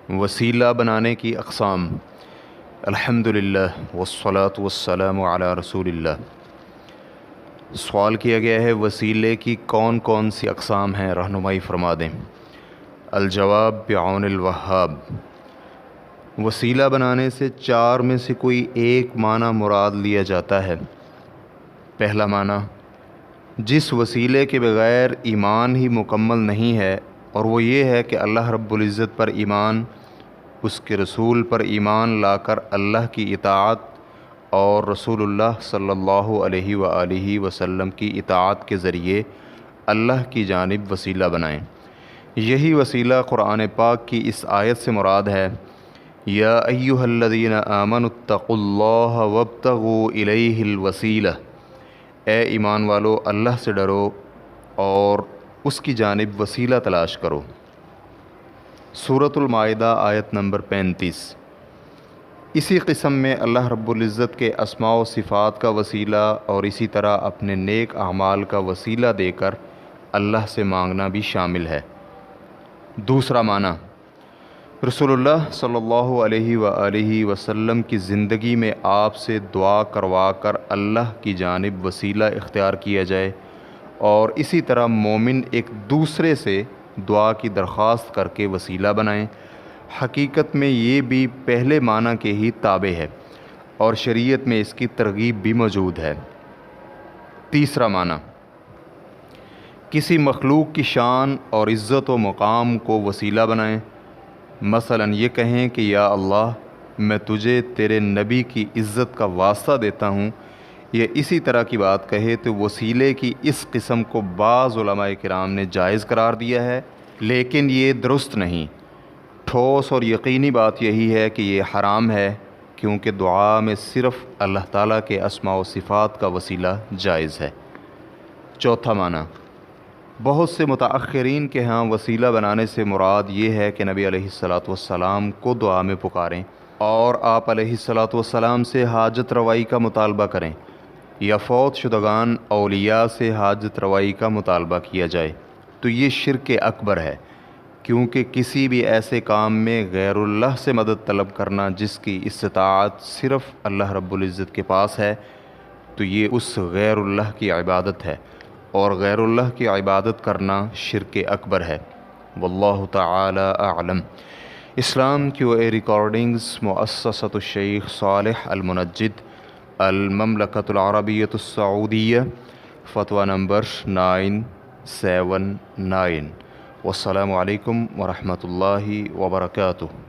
وسیلہ بنانے کی اقسام۔ الحمدللہ والصلاة والسلام علی رسول اللہ۔ سوال کیا گیا ہے وسیلے کی کون کون سی اقسام ہیں، رہنمائی فرما دیں۔ الجواب بعون الوہاب۔ وسیلہ بنانے سے چار میں سے کوئی ایک معنی مراد لیا جاتا ہے۔ پہلا معنی، جس وسیلے کے بغیر ایمان ہی مکمل نہیں ہے، اور وہ یہ ہے کہ اللہ رب العزت پر ایمان، اس کے رسول پر ایمان لا کر اللہ کی اطاعت اور رسول اللہ صلی اللہ علیہ وآلہ وسلم کی اطاعت کے ذریعے اللہ کی جانب وسیلہ بنائیں۔ یہی وسیلہ قرآن پاک کی اس آیت سے مراد ہے، یا ایھا الذین آمنوا اتقوا اللہ وابتغوا الیہ الوسیلہ، اے ایمان والو اللہ سے ڈرو اور اس کی جانب وسیلہ تلاش کرو۔ سورۃ المائدہ آیت نمبر 35۔ اسی قسم میں اللہ رب العزت کے اسماء و صفات کا وسیلہ اور اسی طرح اپنے نیک اعمال کا وسیلہ دے کر اللہ سے مانگنا بھی شامل ہے۔ دوسرا معنی، رسول اللہ صلی اللہ علیہ وآلہ وسلم کی زندگی میں آپ سے دعا کروا کر اللہ کی جانب وسیلہ اختیار کیا جائے، اور اسی طرح مومن ایک دوسرے سے دعا کی درخواست کر کے وسیلہ بنائیں۔ حقیقت میں یہ بھی پہلے معنی کے ہی تابع ہے، اور شریعت میں اس کی ترغیب بھی موجود ہے۔ تیسرا معنی، کسی مخلوق کی شان اور عزت و مقام کو وسیلہ بنائیں۔ مثلا یہ کہیں کہ یا اللہ، میں تجھے تیرے نبی کی عزت کا واسطہ دیتا ہوں، یا اسی طرح کی بات کہے تو وسیلے کی اس قسم کو بعض علماء کرام نے جائز قرار دیا ہے، لیکن یہ درست نہیں۔ ٹھوس اور یقینی بات یہی ہے کہ یہ حرام ہے، کیونکہ دعا میں صرف اللہ تعالیٰ کے اسماء و صفات کا وسیلہ جائز ہے۔ چوتھا معنی، بہت سے متأخرین کے ہاں وسیلہ بنانے سے مراد یہ ہے کہ نبی علیہ الصلاۃ والسلام کو دعا میں پکاریں اور آپ علیہ الصلاۃ والسلام سے حاجت روائی کا مطالبہ کریں، یا فوت شدگان اولیاء سے حاجت روائی کا مطالبہ کیا جائے، تو یہ شرک اکبر ہے، کیونکہ کسی بھی ایسے کام میں غیر اللہ سے مدد طلب کرنا جس کی استطاعت صرف اللہ رب العزت کے پاس ہے، تو یہ اس غیر اللہ کی عبادت ہے، اور غیر اللہ کی عبادت کرنا شرک اکبر ہے۔ واللہ تعالی اعلم۔ اسلام QA ریکارڈنگز، مؤسسۃ الشیخ صالح المنجد، المملکۃ العربیۃ السعودیہ، فتویٰ نمبر 979۔ والسلام علیکم ورحمۃ اللہ وبرکاتہ۔